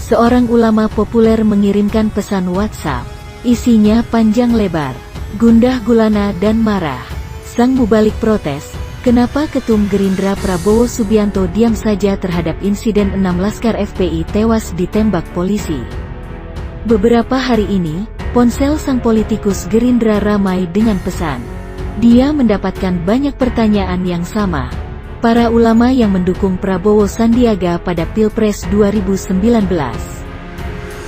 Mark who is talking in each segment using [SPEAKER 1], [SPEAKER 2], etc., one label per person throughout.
[SPEAKER 1] seorang ulama populer mengirimkan pesan WhatsApp. Isinya panjang lebar, gundah gulana dan marah. Sang mubalik protes, kenapa Ketum Gerindra Prabowo Subianto diam saja terhadap insiden 6 Laskar FPI tewas ditembak polisi. Beberapa hari ini, ponsel sang politikus Gerindra ramai dengan pesan. Dia mendapatkan banyak pertanyaan yang sama. Para ulama yang mendukung Prabowo Sandiaga pada Pilpres 2019.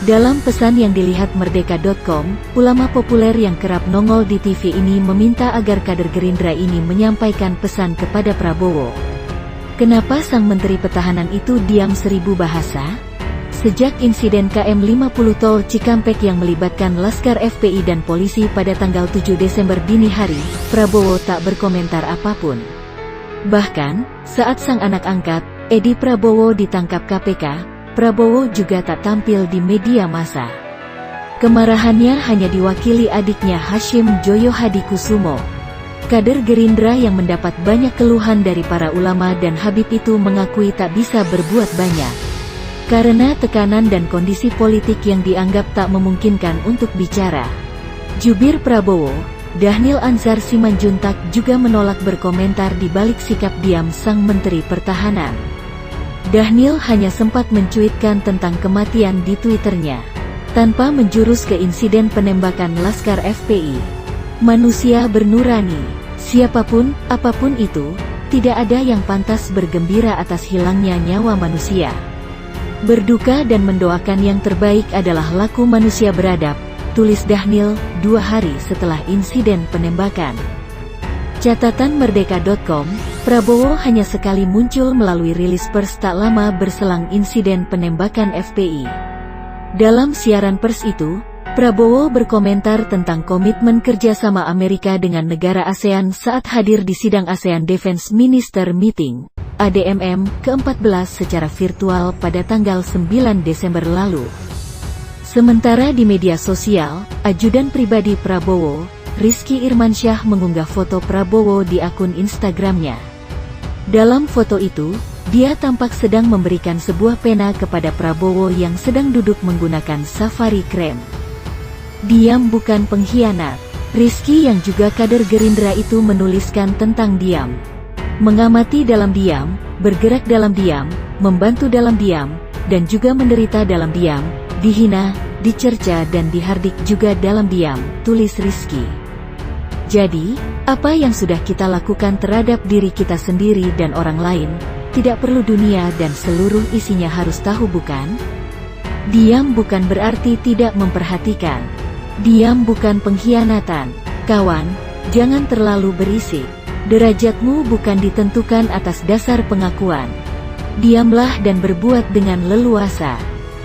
[SPEAKER 1] Dalam pesan yang dilihat Merdeka.com, ulama populer yang kerap nongol di TV ini meminta agar kader Gerindra ini menyampaikan pesan kepada Prabowo. Kenapa sang Menteri Pertahanan itu diam 1000 bahasa? Sejak insiden KM 50 Tol Cikampek yang melibatkan Laskar FPI dan polisi pada tanggal 7 Desember dini hari, Prabowo tak berkomentar apapun. Bahkan, saat sang anak angkat, Edi Prabowo ditangkap KPK, Prabowo juga tak tampil di media massa. Kemarahannya hanya diwakili adiknya Hashim Joyo Hadikusumo. Kader Gerindra yang mendapat banyak keluhan dari para ulama dan Habib itu mengakui tak bisa berbuat banyak. Karena tekanan dan kondisi politik yang dianggap tak memungkinkan untuk bicara. Jubir Prabowo, Dhanil Anzar Simanjuntak juga menolak berkomentar di balik sikap diam sang Menteri Pertahanan. Dhanil hanya sempat mencuitkan tentang kematian di Twitternya, tanpa menjurus ke insiden penembakan Laskar FPI. Manusia bernurani, siapapun, apapun itu, tidak ada yang pantas bergembira atas hilangnya nyawa manusia. Berduka dan mendoakan yang terbaik adalah laku manusia beradab, tulis Dhanil, 2 hari setelah insiden penembakan. Catatan Merdeka.com, Prabowo hanya sekali muncul melalui rilis pers tak lama berselang insiden penembakan FPI. Dalam siaran pers itu, Prabowo berkomentar tentang komitmen kerjasama Amerika dengan negara ASEAN saat hadir di sidang ASEAN Defense Minister Meeting, ADMM, ke-14 secara virtual pada tanggal 9 Desember lalu. Sementara di media sosial, ajudan pribadi Prabowo, Rizky Irmansyah mengunggah foto Prabowo di akun Instagramnya. Dalam foto itu, dia tampak sedang memberikan sebuah pena kepada Prabowo yang sedang duduk menggunakan safari krem. Diam bukan pengkhianat. Rizky yang juga kader Gerindra itu menuliskan tentang diam. Mengamati dalam diam, bergerak dalam diam, membantu dalam diam, dan juga menderita dalam diam, dihina, dicerca dan dihardik juga dalam diam, tulis Rizky. Jadi, apa yang sudah kita lakukan terhadap diri kita sendiri dan orang lain, tidak perlu dunia dan seluruh isinya harus tahu bukan? Diam bukan berarti tidak memperhatikan. Diam bukan pengkhianatan. Kawan, jangan terlalu berisik. Derajatmu bukan ditentukan atas dasar pengakuan. Diamlah dan berbuat dengan leluasa.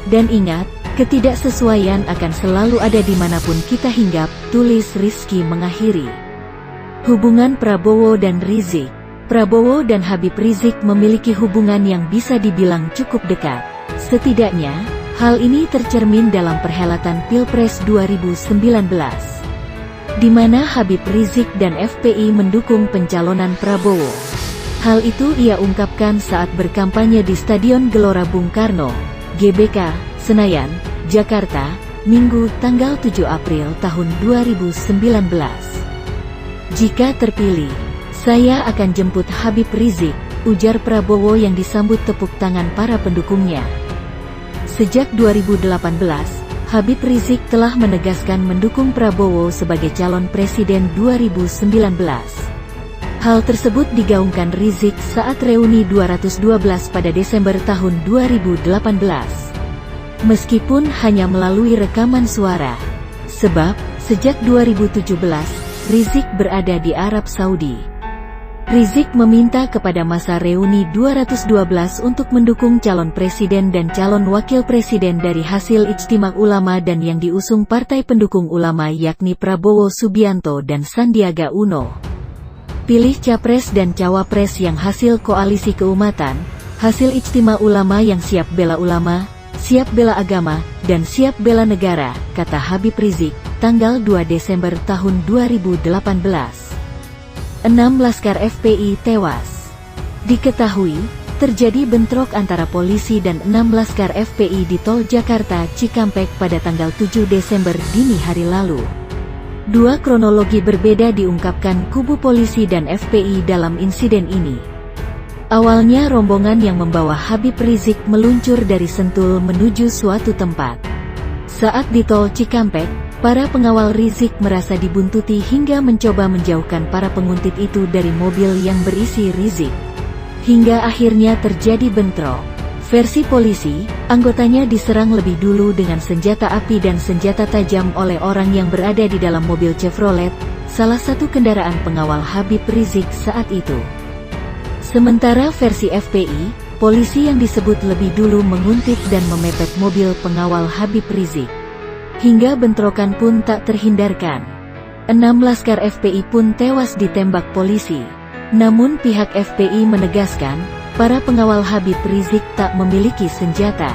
[SPEAKER 1] Dan ingat, ketidaksesuaian akan selalu ada dimanapun kita hinggap, tulis Rizky mengakhiri. Hubungan Prabowo dan Rizik. Prabowo dan Habib Rizik memiliki hubungan yang bisa dibilang cukup dekat. Setidaknya, hal ini tercermin dalam perhelatan Pilpres 2019. Di mana Habib Rizik dan FPI mendukung pencalonan Prabowo. Hal itu ia ungkapkan saat berkampanye di Stadion Gelora Bung Karno, GBK, Senayan, Jakarta, Minggu tanggal 7 April tahun 2019. Jika terpilih, saya akan jemput Habib Rizik, ujar Prabowo yang disambut tepuk tangan para pendukungnya. Sejak 2018, Habib Rizik telah menegaskan mendukung Prabowo sebagai calon presiden 2019. Hal tersebut digaungkan Rizik saat reuni 212 pada Desember tahun 2018. Meskipun hanya melalui rekaman suara. Sebab, sejak 2017, Rizik berada di Arab Saudi. Rizik meminta kepada masa reuni 212 untuk mendukung calon presiden dan calon wakil presiden dari hasil ijtima ulama dan yang diusung partai pendukung ulama yakni Prabowo Subianto dan Sandiaga Uno. Pilih capres dan cawapres yang hasil koalisi keumatan, hasil ijtima ulama yang siap bela ulama, siap bela agama, dan siap bela negara, kata Habib Rizik, tanggal 2 Desember tahun 2018. 6 Laskar FPI tewas. Diketahui, terjadi bentrok antara polisi dan 6 laskar FPI di Tol Jakarta Cikampek pada tanggal 7 Desember dini hari lalu. Dua kronologi berbeda diungkapkan kubu polisi dan FPI dalam insiden ini. Awalnya rombongan yang membawa Habib Rizik meluncur dari Sentul menuju suatu tempat. Saat di Tol Cikampek, para pengawal Rizik merasa dibuntuti hingga mencoba menjauhkan para penguntit itu dari mobil yang berisi Rizik. Hingga akhirnya terjadi bentrok. Versi polisi, anggotanya diserang lebih dulu dengan senjata api dan senjata tajam oleh orang yang berada di dalam mobil Chevrolet, salah satu kendaraan pengawal Habib Rizik saat itu. Sementara versi FPI, polisi yang disebut lebih dulu menguntit dan memepet mobil pengawal Habib Rizik. Hingga bentrokan pun tak terhindarkan. 6 laskar FPI pun tewas ditembak polisi. Namun pihak FPI menegaskan, para pengawal Habib Rizik tak memiliki senjata.